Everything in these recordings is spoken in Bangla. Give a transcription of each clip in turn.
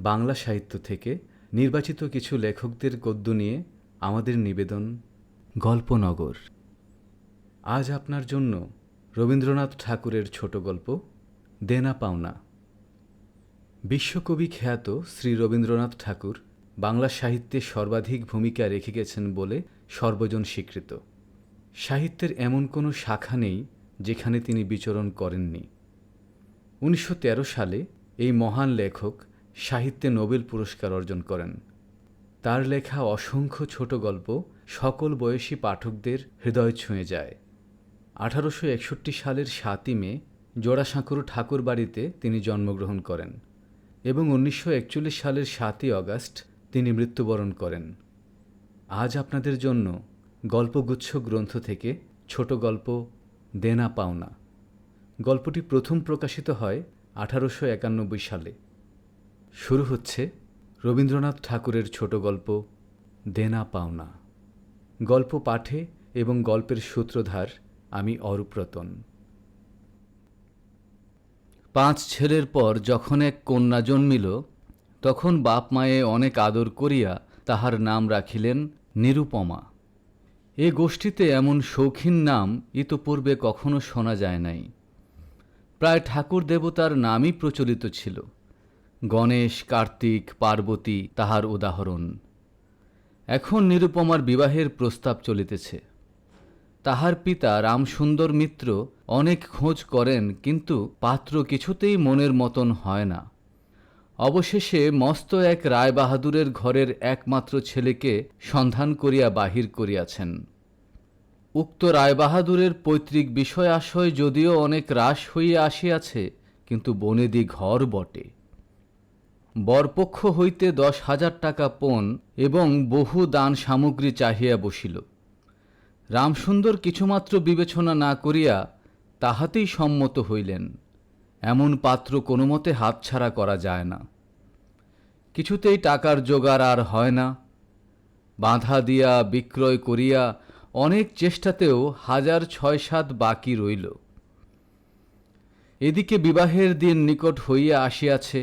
বাংলা সাহিত্য থেকে নির্বাচিত কিছু লেখকদের গদ্য নিয়ে আমাদের নিবেদন গল্পনগর। আজ আপনার জন্য রবীন্দ্রনাথ ঠাকুরের ছোট গল্প দেনা পাওনা। বিশ্বকবি খ্যাত শ্রী রবীন্দ্রনাথ ঠাকুর বাংলা সাহিত্যে সর্বাধিক ভূমিকা রেখে গেছেন বলে সর্বজন স্বীকৃত। সাহিত্যের এমন কোনো শাখা নেই যেখানে তিনি বিচরণ করেননি। 1913 সালে এই মহান লেখক সাহিত্যে নোবেল পুরস্কার অর্জন করেন। তার লেখা অসংখ্য ছোট গল্প সকল বয়সী পাঠকদের হৃদয় ছুঁয়ে যায়। 1861 সালের 7ই মে জোড়াসাঁকোর ঠাকুরবাড়িতে তিনি জন্মগ্রহণ করেন এবং 1941 সালের 7ই আগস্ট তিনি মৃত্যুবরণ করেন। আজ আপনাদের জন্য গল্পগুচ্ছ গ্রন্থ থেকে ছোট গল্প দেনা পাওনা। গল্পটি প্রথম প্রকাশিত হয় 1891 সালে। শুরু হচ্ছে রবীন্দ্রনাথ ঠাকুরের ছোট গল্প দেনা পাওনা। গল্প পাঠে এবং গল্পের সূত্রধার আমি অরূপরতন। 5 ছেলের পর যখন এক কন্যা জন্মিল, তখন বাপ মায়ে অনেক আদর করিয়া তাহার নাম রাখিলেন নিরুপমা। এ গোষ্ঠীতে এমন শৌখিন নাম ইতপূর্বে কখনো শোনা যায় নাই। প্রায় ঠাকুর দেবতার নামই প্রচলিত ছিল। গণেশ, কার্তিক, পার্বতী তাহার উদাহরণ। এখন নিরুপমার বিবাহের প্রস্তাব চলিতেছে। তাহার পিতা রামসুন্দর মিত্র অনেক খোঁজ করেন, কিন্তু পাত্র কিছুতেই মনের মতন হয় না। অবশেষে মস্ত এক রায়বাহাদুরের ঘরের একমাত্র ছেলেকে সন্ধান করিয়া বাহির করিয়াছেন। উক্ত রায়বাহাদুরের পৈতৃক বিষয় আশয় যদিও অনেক হ্রাস হইয়া আসিয়াছে, কিন্তু বনেদি ঘর বটে। বরপক্ষ হইতে 10,000 টাকা পণ এবং বহু দান সামগ্রী চাহিয়া বসিল। রামসুন্দর কিছুমাত্র বিবেচনা না করিয়া তাহাতেই সম্মত হইলেন। এমন পাত্র কোনো মতে হাতছাড়া করা যায় না। কিছুতেই টাকার জোগাড় আর হয় না। বাঁধা দিয়া বিক্রয় করিয়া অনেক চেষ্টাতেও 6,7 বাকি রইল। এদিকে বিবাহের দিন নিকট হইয়া আসিয়াছে।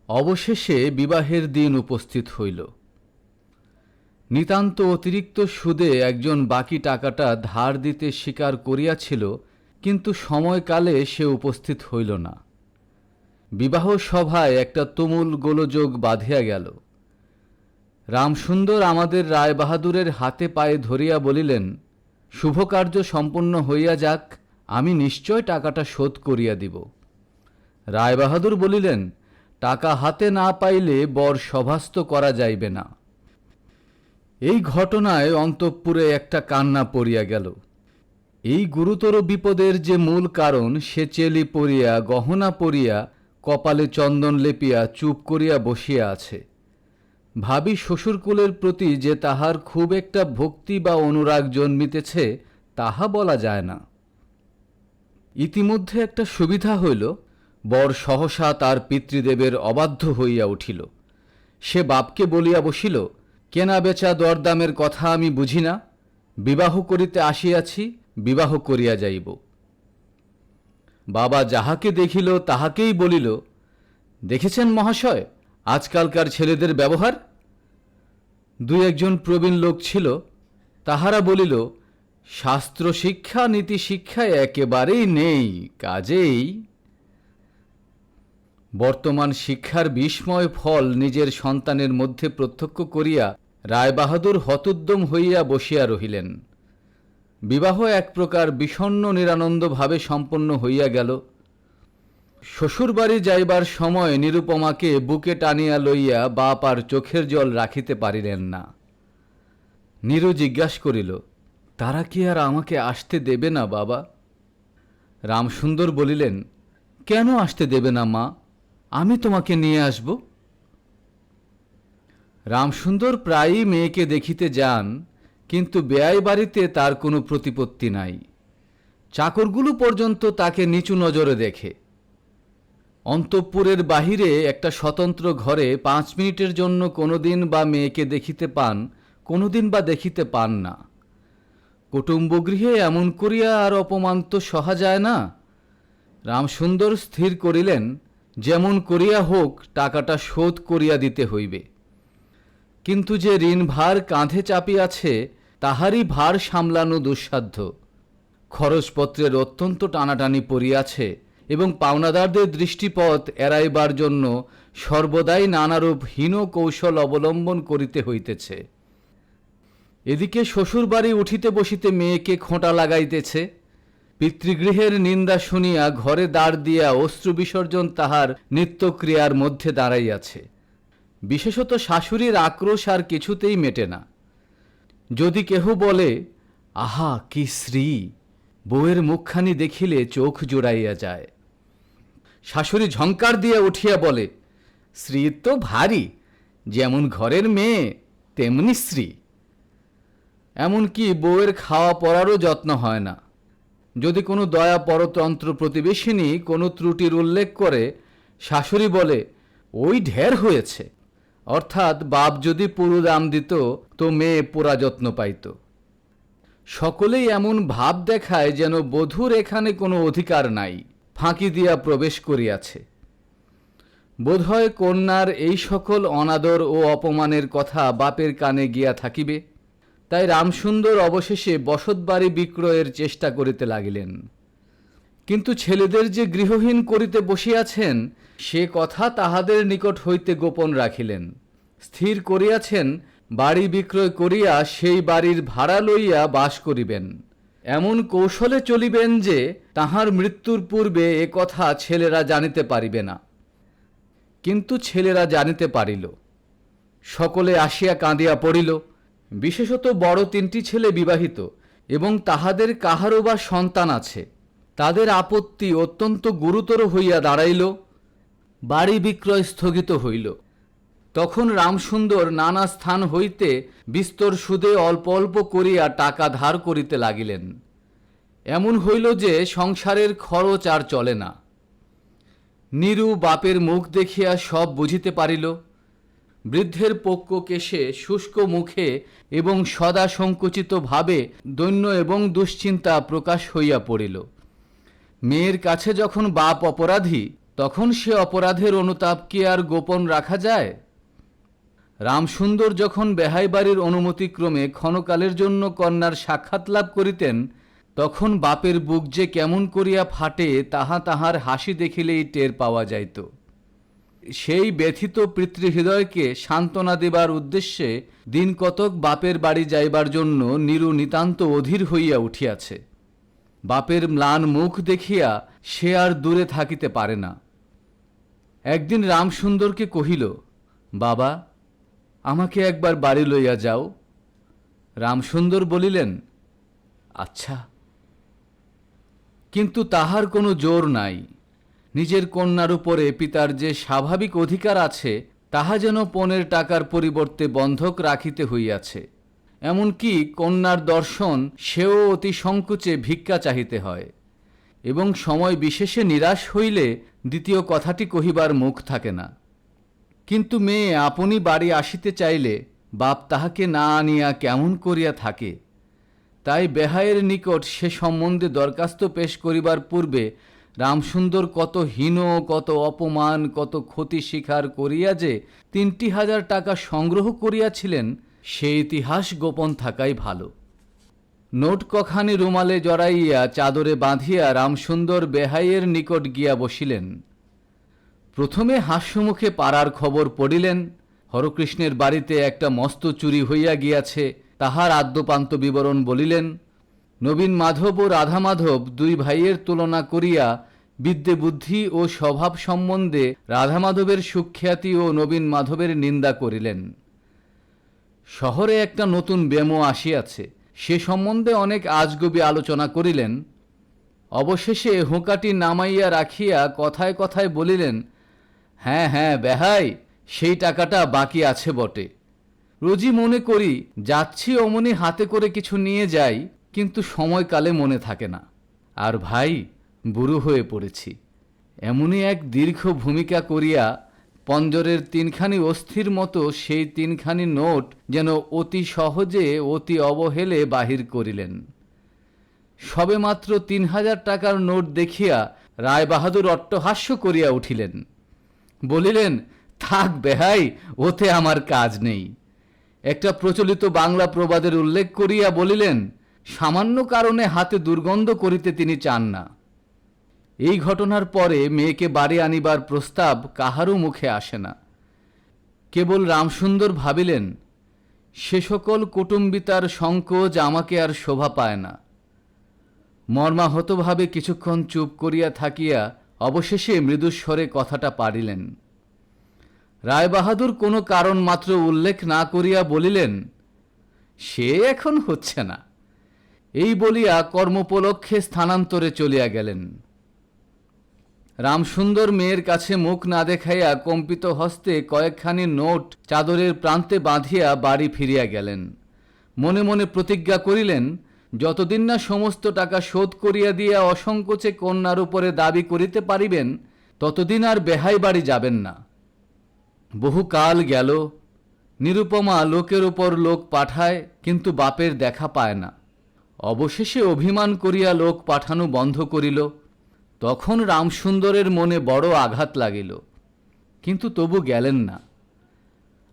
অবশেষে বিবাহের দিন উপস্থিত হইল। নিতান্ত অতিরিক্ত সুদে একজন বাকি টাকাটা ধার দিতে স্বীকার করিয়াছিল, কিন্তু সময়কালে সে উপস্থিত হইল না। বিবাহ সভায় একটা তুমুল গোলযোগ বাধিয়া গেল। রামসুন্দর আমাদের রায়বাহাদুরের হাতে পায়ে ধরিয়া বলিলেন, শুভকার্য সম্পন্ন হইয়া যাক, আমি নিশ্চয় টাকাটা শোধ করিয়া দিব। রায়বাহাদুর বলিলেন, টাকা হাতে না পাইলে বর সভাস্থ করা যাইবে না। এই ঘটনায় অন্তঃপুরে একটা কান্না পড়িয়া গেল। এই গুরুতর বিপদের যে মূল কারণ, সে চেলি পরিয়া, গহনা পরিয়া, কপালে চন্দন লেপিয়া চুপ করিয়া বসিয়া আছে। ভাবি শ্বশুরকুলের প্রতি যে তাহার খুব একটা ভক্তি বা অনুরাগ জন্মিতেছে, তাহা বলা যায় না। ইতিমধ্যে একটা সুবিধা হইল। বর সহসা তার পিতৃদেবের অবাধ্য হইয়া উঠিল। সে বাপকে বলিয়া বসিল, কেনা বেচা দরদামের কথা আমি বুঝি না, বিবাহ করিতে আসিয়াছি, বিবাহ করিয়া যাইব। বাবা যাহাকে দেখিল তাহাকেই বলিল, দেখেছেন মহাশয় আজকালকার ছেলেদের ব্যবহার? 2-1 প্রবীণ লোক ছিল, তাহারা বলিল, শাস্ত্র শিক্ষা নীতি শিক্ষা একেবারেই নেই, কাজেই বর্তমান শিক্ষার বিস্ময় ফল নিজের সন্তানের মধ্যে প্রত্যক্ষ করিয়া রায়বাহাদুর হতোদ্যম হইয়া বসিয়া রহিলেন। বিবাহ এক প্রকার বিষণ্ণ নিরানন্দভাবে সম্পন্ন হইয়া গেল। শ্বশুরবাড়ি যাইবার সময় নিরুপমাকে বুকে টানিয়া লইয়া বাপ আর চোখের জল রাখিতে পারিলেন না। নীরু জিজ্ঞাসা করিল, তারা কি আর আমাকে আসতে দেবে না বাবা? রামসুন্দর বলিলেন, কেন আসতে দেবে না মা, আমি তোমাকে নিয়ে আসব। রামসুন্দর প্রায়ই মেয়েকে দেখিতে যান, কিন্তু বেয়াই বাড়িতে তার কোনো প্রতিপত্তি নাই। চাকরগুলো পর্যন্ত তাকে নিচু নজরে দেখে। অন্তঃপুরের বাহিরে একটা স্বতন্ত্র ঘরে 5 মিনিটের জন্য কোনোদিন বা মেয়েকে দেখিতে পান, কোনোদিন বা দেখিতে পান না। কুটুম্বগৃহে এমন করিয়া আর অপমান তো সহা যায় না। রামসুন্দর স্থির করিলেন, যেমন করিয়া হোক টাকাটা শোধ করিয়া দিতে হইবে। কিন্তু যে ঋণ ভার কাঁধে চাপিয়াছে তাহারই ভার সামলানো দুঃসাধ্য। খরচপত্রের অত্যন্ত টানাটানি পড়িয়াছে এবং পাওনাদারদের দৃষ্টিপথ এড়াইবার জন্য সর্বদাই নানারূপ হীন কৌশল অবলম্বন করিতে হইতেছে। এদিকে শ্বশুরবাড়ি উঠিতে বসিতে মেয়েকে খোঁটা লাগাইতেছে। পিতৃগৃহের নিন্দা শুনিয়া ঘরে দ্বার দিয়া অশ্রু বিসর্জন তাহার নিত্যক্রিয়ার মধ্যে দাঁড়াইয়াছে। বিশেষত শাশুড়ির আক্রোশ আর কিছুতেই মেটে না। যদি কেহ বলে, আহা কি শ্রী, বউয়ের মুখখানি দেখিলে চোখ জোড়াইয়া যায়। শাশুড়ি ঝঙ্কার দিয়া উঠিয়া বলে, শ্রী তো ভারী, যেমন ঘরের মেয়ে তেমনি শ্রী। এমনকি বউয়ের খাওয়া পড়ারও যত্ন হয় না। যদি কোনো দয়া পরতন্ত্র প্রতিবেশিনী কোনো ত্রুটির উল্লেখ করে, শাশুড়ি বলে, ওই ঢের হয়েছে। অর্থাৎ বাপ যদি পুরো দাম দিত তো মেয়ে পুরা যত্ন পাইত। সকলেই এমন ভাব দেখায় যেন বধূর এখানে কোনো অধিকার নাই, ফাঁকি দিয়া প্রবেশ করিয়াছে। বোধহয় কন্যার এই সকল অনাদর ও অপমানের কথা বাপের কানে গিয়া থাকিবে। তাই রামসুন্দর অবশেষে বসতবাড়ি বিক্রয়ের চেষ্টা করিতে লাগিলেন। কিন্তু ছেলেদের যে গৃহহীন করিতে বসিয়াছেন সে কথা তাহাদের নিকট হইতে গোপন রাখিলেন। স্থির করিয়াছেন বাড়ি বিক্রয় করিয়া সেই বাড়ির ভাড়া লইয়া বাস করিবেন। এমন কৌশলে চলিবেন যে তাহার মৃত্যুর পূর্বে এ কথা ছেলেরা জানিতে পারিবে না। কিন্তু ছেলেরা জানিতে পারিল। সকলে আসিয়া কাঁদিয়া পড়িল। বিশেষত বড় তিনটি ছেলে বিবাহিত এবং তাহাদের কাহারও বা সন্তান আছে। তাদের আপত্তি অত্যন্ত গুরুতর হইয়া দাঁড়াইল। বাড়ি বিক্রয় স্থগিত হইল। তখন রামসুন্দর নানা স্থান হইতে বিস্তর সুদে অল্প অল্প করিয়া টাকা ধার করিতে লাগিলেন। এমন হইল যে সংসারের খরচ আর চলে না। নীরু বাপের মুখ দেখিয়া সব বুঝিতে পারিল। বৃদ্ধের পোক্ত কেশে, শুষ্ক মুখে এবং সদা সংকুচিত ভাবে দৈন্য এবং দুশ্চিন্তা প্রকাশ হইয়া পড়িল। মেয়ের কাছে যখন বাপ অপরাধী, তখন সে অপরাধের অনুতাপ কি আর গোপন রাখা যায়? রামসুন্দর যখন বেহাই বাড়ির অনুমতিক্রমে ক্ষণকালের জন্য কন্যার সাক্ষাৎ লাভ করিতেন, তখন বাপের বুক যে কেমন করিয়া ফাটে তাহা তাহার হাসি দেখিলেই টের পাওয়া যাইত। সেই ব্যথিত পিতৃহৃদয়কে সান্ত্বনা দেবার উদ্দেশ্যে দিন কতক বাপের বাড়ি যাইবার জন্য নীরু নিতান্ত অধীর হইয়া উঠিয়াছে। বাপের ম্লান মুখ দেখিয়া সে আর দূরে থাকিতে পারে না। একদিন রামসুন্দরকে কহিল, বাবা, আমাকে একবার বাড়ি লইয়া যাও। রামসুন্দর বলিলেন, আচ্ছা। কিন্তু তাহার কোনো জোর নাই। নিজের কন্যার উপরে পিতার যে স্বাভাবিক অধিকার আছে তাহা যেন পণের টাকার পরিবর্তে বন্ধক রাখিতে হইয়াছে। এমনকি কন্যার দর্শন সেও অতি সংকোচে ভিক্ষা চাহিতে হয় এবং সময় বিশেষে নিরাশ হইলে দ্বিতীয় কথাটি কহিবার মুখ থাকে না। কিন্তু মেয়ে আপনি বাড়ি আসিতে চাইলে বাপ তাহাকে না আনিয়া কেমন করিয়া থাকে। তাই বেহাইয়ের নিকট সে সম্বন্ধে দরখাস্ত পেশ করিবার পূর্বে রামসুন্দর কত হীন, কত অপমান, কত ক্ষতি স্বীকার করিয়া যে 3,000 টাকা সংগ্রহ করিয়াছিলেন, সে ইতিহাস গোপন থাকাই ভালো। নোট কখানি রুমালে জড়াইয়া চাদরে বাঁধিয়া রামসুন্দর বেহাইয়ের নিকট গিয়া বসিলেন। প্রথমে হাস্যমুখে পাড়ার খবর পড়িলেন। হরকৃষ্ণের বাড়িতে একটা মস্ত চুরি হইয়া গিয়াছে, তাহার আদ্যপান্ত বিবরণ বলিলেন। নবীন মাধব ও রাধা মাধব দুই ভাইয়ের তুলনা করিয়া বিদ্যে, বুদ্ধি ও স্বভাব সম্বন্ধে রাধা মাধবের সুখ্যাতি ও নবীন মাধবের নিন্দা করিলেন। শহরে একটা নতুন ব্যামো আসিয়াছে, সে সম্বন্ধে অনেক আজগুবি আলোচনা করিলেন। অবশেষে হুঁকাটি নামাইয়া রাখিয়া কথায় কথায় বলিলেন, হ্যাঁ হ্যাঁ বেহাই, সেই টাকাটা বাকি আছে বটে। রোজই মনে করি যাচ্ছি অমনি হাতে করে কিছু নিয়ে যাই, কিন্তু সময়কালে মনে থাকে না। আর ভাই, বুড়ো হয়ে পড়েছি। এমনই এক দীর্ঘ ভূমিকা করিয়া পঞ্জরের 3খানি অস্থির মতো সেই 3খানি নোট যেন অতি সহজে, অতি অবহেলে বাহির করিলেন। সবে মাত্র 3,000 টাকার নোট দেখিয়া রায়বাহাদুর অট্টহাস্য করিয়া উঠিলেন। বলিলেন, থাক বেহাই, ওতে আমার কাজ নেই। একটা প্রচলিত বাংলা প্রবাদের উল্লেখ করিয়া বলিলেন, সামান্য কারণে হাতে দুর্গন্ধ করিতে তিনি চান না। এই ঘটনার পরে মেয়েকে বাড়ি আনিবার প্রস্তাব কাহারও মুখে আসে না। কেবল রামসুন্দর ভাবিলেন, সে সকল কুটুম্বিতার সংকোচ আমাকে আর শোভা পায় না। মর্মাহতভাবে কিছুক্ষণ চুপ করিয়া থাকিয়া অবশেষে মৃদুস্বরে কথাটা পাড়িলেন। রায়বাহাদুর কোনো কারণ মাত্র উল্লেখ না করিয়া বলিলেন, সে এখন হচ্ছে না। এই বলিয়া কর্মোপলক্ষে স্থানান্তরে চলিয়া গেলেন। রামসুন্দর মেয়ের কাছে মুখ না দেখাইয়া কম্পিত হস্তে কয়েকখানি নোট চাদরের প্রান্তে বাঁধিয়া বাড়ি ফিরিয়া গেলেন। মনে মনে প্রতিজ্ঞা করিলেন, যতদিন না সমস্ত টাকা শোধ করিয়া দিয়া অসংকোচে কন্যার উপরে দাবি করিতে পারিবেন, ততদিন আর বেহাই বাড়ি যাবেন না। বহুকাল গেল। নিরুপমা লোকের উপর লোক পাঠায়, কিন্তু বাপের দেখা পায় না। অবশেষে অভিমান করিয়া লোক পাঠানো বন্ধ করিল। তখন রামসুন্দরের মনে বড় আঘাত লাগিল, কিন্তু তবু গেলেন না।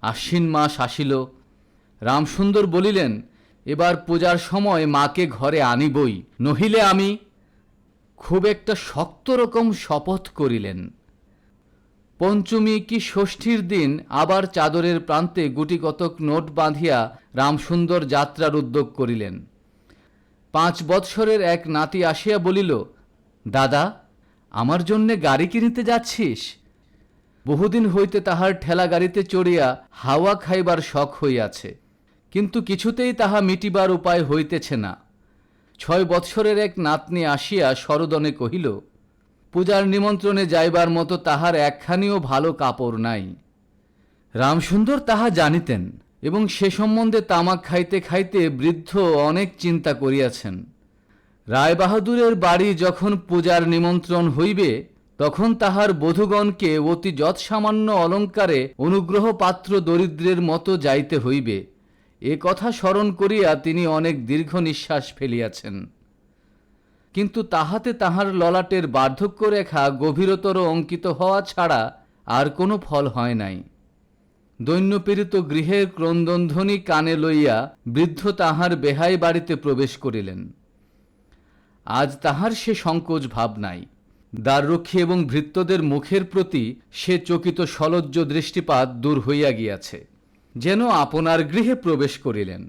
আশ্বিন মাস আসিল। রামসুন্দর বলিলেন, এবার পূজার সময় মাকে ঘরে আনিবই, নহিলে আমি। খুব একটা শক্ত রকম শপথ করিলেন। পঞ্চমী কি ষষ্ঠীর দিন আবার চাদরের প্রান্তে গুটিকতক নোট বাঁধিয়া রামসুন্দর যাত্রার উদ্যোগ করিলেন। 5 বৎসরের এক নাতি আসিয়া বলিল, দাদা, আমার জন্যে গাড়ি কিনিতে যাচ্ছিস? বহুদিন হইতে তাহার ঠেলা গাড়িতে চড়িয়া হাওয়া খাইবার শখ হইয়াছে, কিন্তু কিছুতেই তাহা মিটিবার উপায় হইতেছে না। 6 বৎসরের এক নাতনি আসিয়া সরোদনে কহিল, পূজার নিমন্ত্রণে যাইবার মতো তাহার একখানিও ভালো কাপড় নাই। রামসুন্দর তাহা জানিতেন এবং সে সম্বন্ধে তামাক খাইতে খাইতে বৃদ্ধ অনেক চিন্তা করিয়াছেন। রায়বাহাদুরের বাড়ি যখন পূজার নিমন্ত্রণ হইবে, তখন তাহার বধূগণকে অতি যৎসামান্য অলঙ্কারে অনুগ্রহ পাত্র দরিদ্রের মতো যাইতে হইবে, এ কথা স্মরণ করিয়া তিনি অনেক দীর্ঘ নিঃশ্বাস ফেলিয়াছেন। কিন্তু তাহাতে তাহার ললাটের বার্ধক্যরেখা গভীরতর অঙ্কিত হওয়া ছাড়া আর কোনো ফল হয় নাই। দৈন্যপীড়িত গৃহের ক্রন্দনধ্বনি কানে লইয়া বৃদ্ধ তাহার বেহাই বাড়িতে প্রবেশ করিলেন। আজ তাহার সে সংকোচ ভাব নাই। দ্বাররক্ষী এবং ভৃত্যদের মুখের প্রতি সে চকিত সলজ্জ দৃষ্টিপাত দূর হইয়া গিয়াছে, যেন আপনার গৃহে প্রবেশ করিলেন।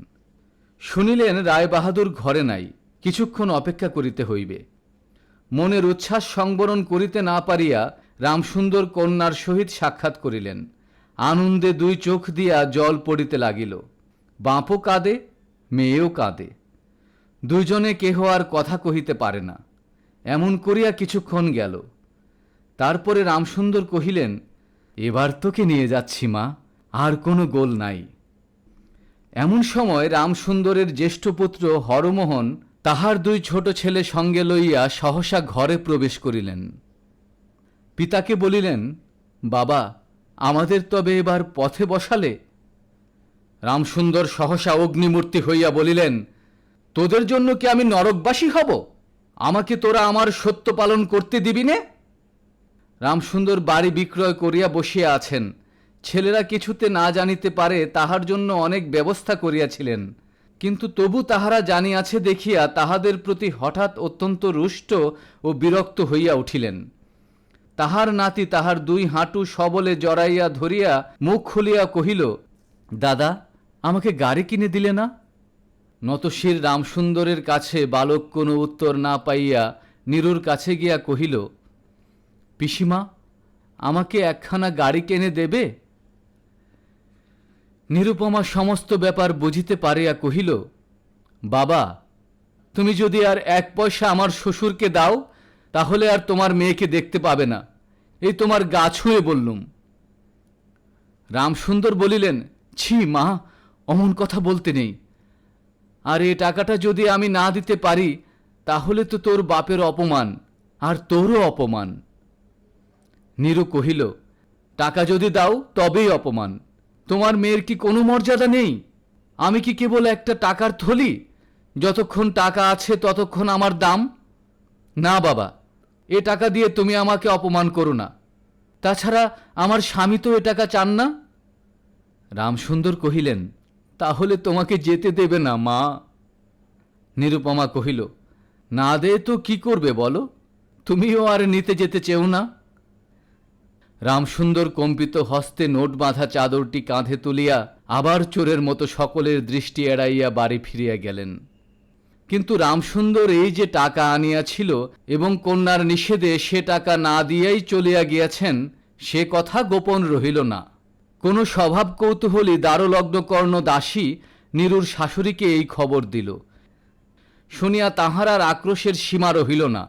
শুনিলেন রায়বাহাদুর ঘরে নাই, কিছুক্ষণ অপেক্ষা করিতে হইবে। মনের উচ্ছ্বাস সংবরণ করিতে না পারিয়া রামসুন্দর কন্যার সহিত সাক্ষাৎ করিলেন। আনন্দে 2 চোখ দিয়া জল পড়িতে লাগিল। বাপও কাঁদে, মেয়েও কাঁদে। দুইজনে কেহ আর কথা কহিতে পারে না। এমন করিয়া কিছুক্ষণ গেল। তারপরে রামসুন্দর কহিলেন, এবার তোকে নিয়ে যাচ্ছি মা, আর কোনো গোল নাই। এমন সময় রামসুন্দরের জ্যেষ্ঠ পুত্র হরমোহন তাহার 2 ছোট ছেলে সঙ্গে লইয়া সহসা ঘরে প্রবেশ করিলেন। পিতাকে বলিলেন, বাবা, আমাদের তবে এবার পথে বসালে? রামসুন্দর সহসা অগ্নিমূর্তি হইয়া বলিলেন, তোদের জন্য কি আমি নরকবাসী হব? আমাকে তোরা আমার সত্য পালন করতে দিবি নে? রামসুন্দর বাড়ি বিক্রয় করিয়া বসিয়া আছেন। ছেলেরা কিছুতে না জানিতে পারে তাহার জন্য অনেক ব্যবস্থা করিয়াছিলেন, কিন্তু তবু তাহারা জানিয়াছে দেখিয়া তাহাদের প্রতি হঠাৎ অত্যন্ত রুষ্ট ও বিরক্ত হইয়া উঠিলেন। তাহার নাতি তাহার 2 হাঁটু সবলে জড়াইয়া ধরিয়া মুখ খুলিয়া কহিল, দাদা, আমাকে গাড়ি কিনে দিলে না? নতশির রামসুন্দরের কাছে বালক কোনো উত্তর না পাইয়া নীরুর কাছে গিয়া কহিল, পিসিমা, আমাকে একখানা গাড়ি কিনে দেবে? নিরুপমা সমস্ত ব্যাপার বুঝিতে পারিয়া কহিল, বাবা, তুমি যদি আর 1 পয়সা আমার শ্বশুরকে দাও, তাহলে আর তোমার মেয়েকে দেখতে পাবে না। এই তোমার গা ছুঁয়ে বললুম। রামসুন্দর বলিলেন, ছি মা, অমন কথা বলতে নেই। আর এ টাকাটা যদি আমি না দিতে পারি, তাহলে তো তোর বাপের অপমান, আর তোরও অপমান। নীরু কহিল, টাকা যদি দাও তবেই অপমান। তোমার মেয়ের কি কোনো মর্যাদা নেই? আমি কি কেবল একটা টাকার থলি? যতক্ষণ টাকা আছে ততক্ষণ আমার দাম। না বাবা, এ টাকা দিয়ে তুমি আমাকে অপমান করো না। তাছাড়া আমার স্বামী তো এ টাকা চান না। রামসুন্দর কহিলেন, তাহলে তোমাকে যেতে দেবে না মা। নিরুপমা কহিল, না দে তো কি করবে বলো, তুমিও আর নিতে যেতে চেও না। রামসুন্দর কম্পিত হস্তে নোট বাঁধা চাদরটি কাঁধে তুলিয়া আবার চোরের মতো সকলের দৃষ্টি এড়াইয়া বাড়ি ফিরিয়া গেলেন। কিন্তু রামসুন্দর এই যে টাকা আনিয়াছিল এবং কন্যার নিষেধে সে টাকা না দিয়াই চলিয়া গিয়াছেন, সে কথা গোপন রহিল না। কোনো স্বভাব কৌতূহলী দ্বারলগ্নকর্ণ দাসী নীরুর শাশুড়িকে এই খবর দিল। শুনিয়া তাহার আর আক্রোশের সীমা রহিল না।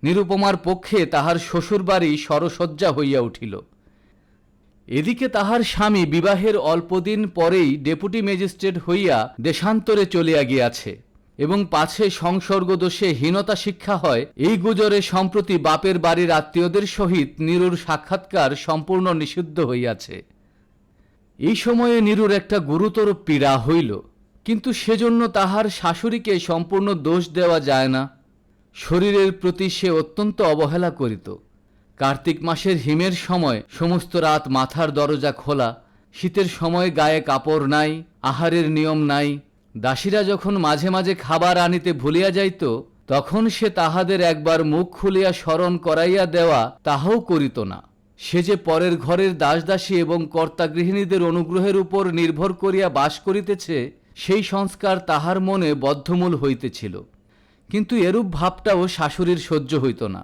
নিরুপমার পক্ষে তাহার শ্বশুরবাড়ি সরসজ্জা হইয়া উঠিল। এদিকে তাহার স্বামী বিবাহের অল্পদিন পরেই ডেপুটি ম্যাজিস্ট্রেট হইয়া দেশান্তরে চলিয়া গিয়াছে এবং পাছে সংসর্গদোষে হীনতা শিক্ষা হয়, এই গুজরে সম্প্রতি বাপের বাড়ির আত্মীয়দের সহিত নীরুর সাক্ষাৎকার সম্পূর্ণ নিষিদ্ধ হইয়াছে। এই সময়ে নীরুর একটা গুরুতর পীড়া হইল, কিন্তু সেজন্য তাহার শাশুড়িকে সম্পূর্ণ দোষ দেওয়া যায় না। শরীরের প্রতি সে অত্যন্ত অবহেলা করিত। কার্তিক মাসের হিমের সময় সমস্ত রাত মাথার দরজা খোলা, শীতের সময় গায়ে কাপড় নাই, আহারের নিয়ম নাই। দাসীরা যখন মাঝে মাঝে খাবার আনিতে ভুলিয়া যাইত, তখন সে তাহাদের একবার মুখ খুলিয়া স্মরণ করাইয়া দেওয়া তাহাও করিত না। সে যে পরের ঘরের দাসদাসী এবং কর্তা গৃহিণীদের অনুগ্রহের উপর নির্ভর করিয়া বাস করিতেছে, সেই সংস্কার তাহার মনে বদ্ধমূল হইতেছিল। কিন্তু এরূপ ভাবটাও শাশুড়ির সহ্য হইত না।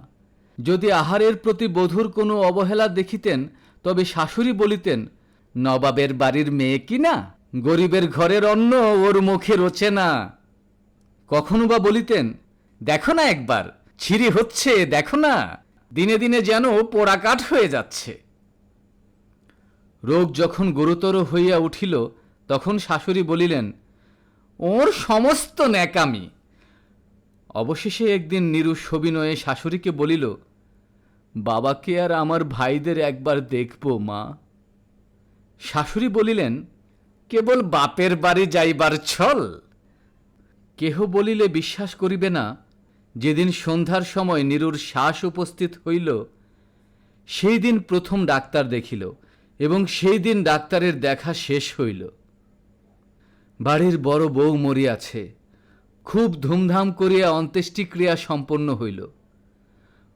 যদি আহারের প্রতি বধূর কোনো অবহেলা দেখিতেন, তবে শাশুড়ি বলিতেন, নবাবের বাড়ির মেয়ে কি না, গরিবের ঘরের অন্ন ওর মুখে রোচে না। কখনো বা বলিতেন, দেখো না একবার ছিঁড়ি হচ্ছে, দেখো না, দিনে দিনে যেন পোড়া কাঠ হয়ে যাচ্ছে। রোগ যখন গুরুতর হইয়া উঠিল, তখন শাশুড়ি বলিলেন, ওর সমস্ত ন্যাকামি। অবশেষে একদিন নীরু সবিনয়ে শাশুড়িকে বলিল, বাবাকে আর আমার ভাইদের একবার দেখব মা। শাশুড়ি বলিলেন, কেবল বাপের বাড়ি যাইবার ছল। কেহ বলিলে বিশ্বাস করিবে না, যেদিন সন্ধ্যার সময় নীরুর শ্বাস উপস্থিত হইল, সেই দিন প্রথম ডাক্তার দেখিল এবং সেই দিন ডাক্তারের দেখা শেষ হইল। বাড়ির বড় বউ মরিয়াছে। খুব ধুমধাম করিয়া অন্ত্যেষ্টিক্রিয়া সম্পন্ন হইল।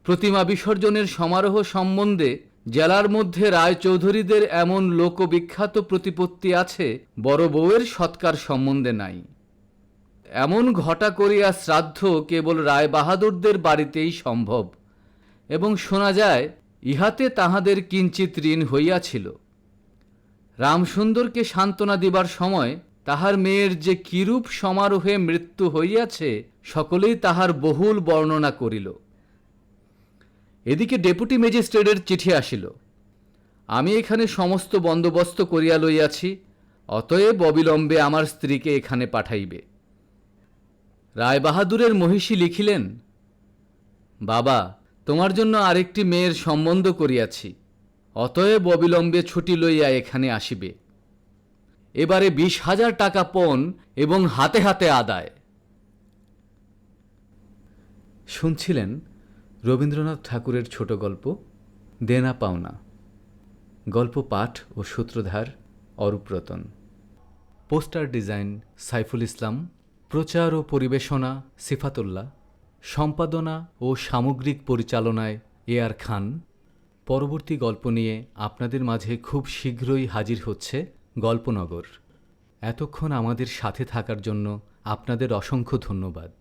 প্রতিমা বিসর্জনের সমারোহ সম্বন্ধে জেলার মধ্যে রায়চৌধুরীদের এমন লোকবিখ্যাত প্রতিপত্তি আছে, বড় বউয়ের সৎকার সম্বন্ধে নাই। এমন ঘটা করিয়া শ্রাদ্ধ কেবল রায় বাহাদুরদের বাড়িতেই সম্ভব, এবং শোনা যায় ইহাতে তাহাদের কিঞ্চিত ঋণ হইয়াছিল। রামসুন্দরকে সান্ত্বনা দিবার সময় তাহার মেয়ের যে কিরূপ সমারোহে মৃত্যু হইয়াছে, সকলেই তাহার বহুল বর্ণনা করিল। এদিকে ডেপুটি ম্যাজিস্ট্রেটের চিঠি আসিল, আমি এখানে সমস্ত বন্দোবস্ত করিয়া লইয়াছি, অতএব অবিলম্বে আমার স্ত্রীকে এখানে পাঠাইবে। রায়বাহাদুরের মহিষী লিখিলেন, বাবা, তোমার জন্য আরেকটি মেয়ের সম্বন্ধ করিয়াছি, অতএব অবিলম্বে ছুটি লইয়া এখানে আসিবে। এবারে 20,000 টাকা পণ এবং হাতে হাতে আদায়। শুনছিলেন রবীন্দ্রনাথ ঠাকুরের ছোট গল্প দেনা পাওনা। গল্প পাঠ ও সূত্রধার অরূপ রতন। Poster design Saiful Islam. প্রচার ও পরিবেশনা সিফাতুল্লাহ। সম্পাদনা ও সামগ্রিক পরিচালনায় এআর খান। পরবর্তী গল্প নিয়ে আপনাদের মাঝে খুব শীঘ্রই হাজির হচ্ছে গল্পনগর। এতক্ষণ আমাদের সাথে থাকার জন্য আপনাদের অসংখ্য ধন্যবাদ।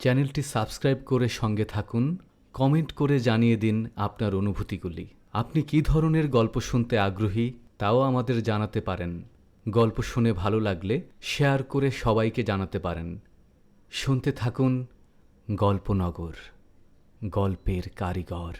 চ্যানেলটি সাবস্ক্রাইব করে সঙ্গে থাকুন, কমেন্ট করে জানিয়ে দিন আপনার অনুভূতিগুলি। আপনি কী ধরনের গল্প শুনতে আগ্রহী তাও আমাদের জানাতে পারেন। গল্প শুনে ভালো লাগলে শেয়ার করে সবাইকে জানাতে পারেন। শুনতে থাকুন গল্পনগর, গল্পের কারিগর।